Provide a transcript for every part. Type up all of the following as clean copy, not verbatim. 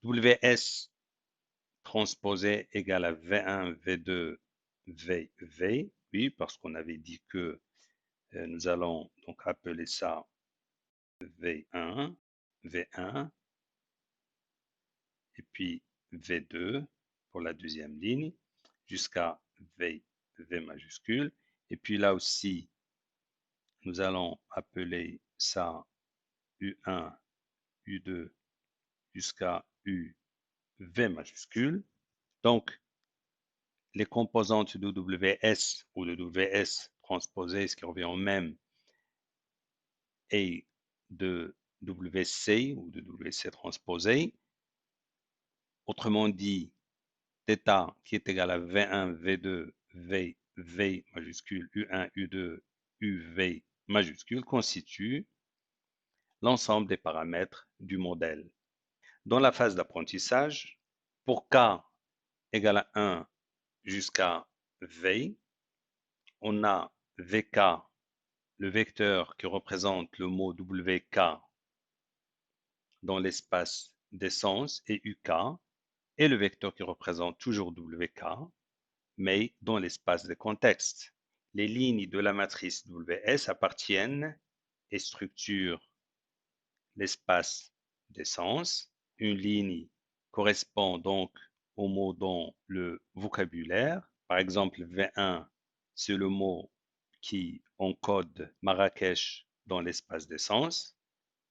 WS transposé égale à V1, V2, VV. Oui, parce qu'on avait dit que nous allons donc appeler ça V1, V1, et puis V2 pour la deuxième ligne, jusqu'à V majuscule. Et puis là aussi, nous allons appeler ça U1, U2, jusqu'à UV majuscule. Donc, les composantes de WS ou de WS transposées, ce qui revient au même, et de WC ou de WC transposé. Autrement dit, θ qui est égal à V1, V2, V majuscule, U1, U2, UV majuscule constitue l'ensemble des paramètres du modèle. Dans la phase d'apprentissage, pour K égale à 1 jusqu'à V, on a VK, le vecteur qui représente le mot WK dans l'espace d'essence, et UK est le vecteur qui représente toujours WK, mais dans l'espace de contexte. Les lignes de la matrice WS appartiennent et structurent l'espace d'essence. Une ligne correspond donc au mot dans le vocabulaire. Par exemple, V1, c'est le mot qui encode Marrakech dans l'espace d'essence,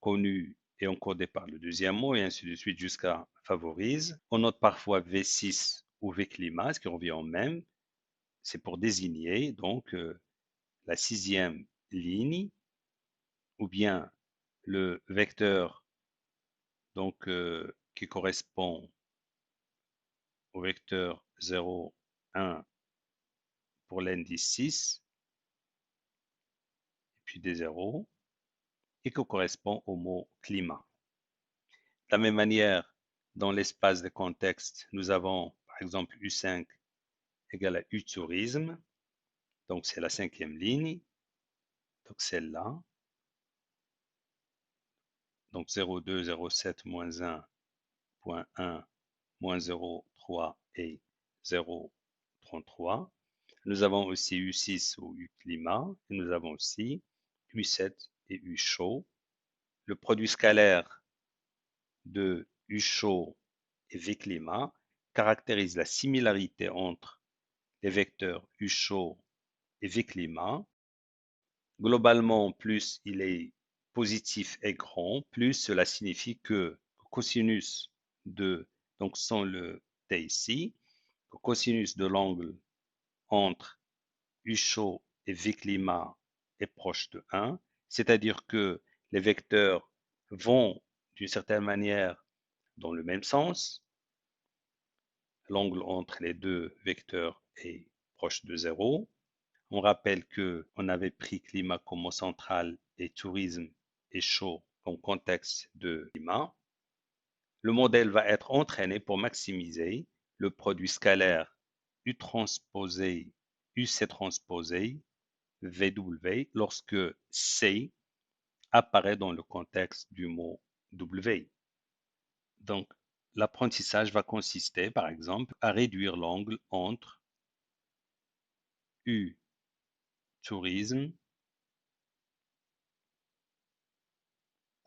connu et encodé par le deuxième mot, et ainsi de suite jusqu'à favorise. On note parfois V6 ou V-climat, ce qui revient au même. C'est pour désigner donc la sixième ligne, ou bien le vecteur donc qui correspond au vecteur 0, 1 pour l'indice 6, et puis des 0, et qui correspond au mot climat. De la même manière, dans l'espace de contexte, nous avons par exemple U5 égale à U tourisme, donc c'est la cinquième ligne, donc celle-là, donc 0,2, 0,7, moins 1, point 1, moins 0,3 et 0,33. Nous avons aussi U6 ou U climat, et nous avons aussi U7 et U chaud. Le produit scalaire de U chaud et V climat caractérise la similarité entre les vecteurs U chaud et V climat. Globalement, plus il est positif et grand, plus cela signifie que cosinus de, donc sans le T ici, le cosinus de l'angle entre U chaud et V climat est proche de 1, c'est-à-dire que les vecteurs vont d'une certaine manière dans le même sens. L'angle entre les deux vecteurs est proche de 0. On rappelle qu'on avait pris climat comme mot central et tourisme et chaud comme contexte de climat. Le modèle va être entraîné pour maximiser le produit scalaire U transposé, UC transposé, VW lorsque C apparaît dans le contexte du mot W. Donc, l'apprentissage va consister, par exemple, à réduire l'angle entre U tourisme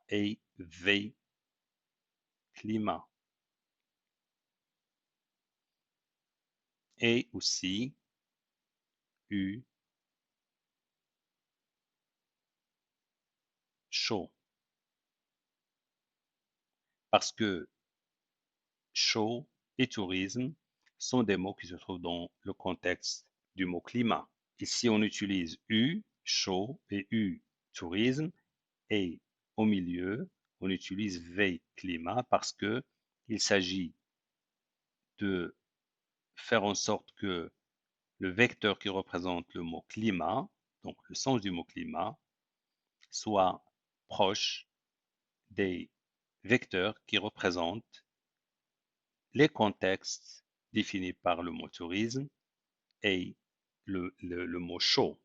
et V climat. Et aussi U chaud. Parce que chaud et tourisme sont des mots qui se trouvent dans le contexte du mot climat. Ici, on utilise U chaud et U tourisme, et au milieu, on utilise V climat parce que il s'agit de faire en sorte que le vecteur qui représente le mot climat, donc le sens du mot climat, soit proche des vecteurs qui représentent les contextes définis par le mot tourisme et le mot chaud.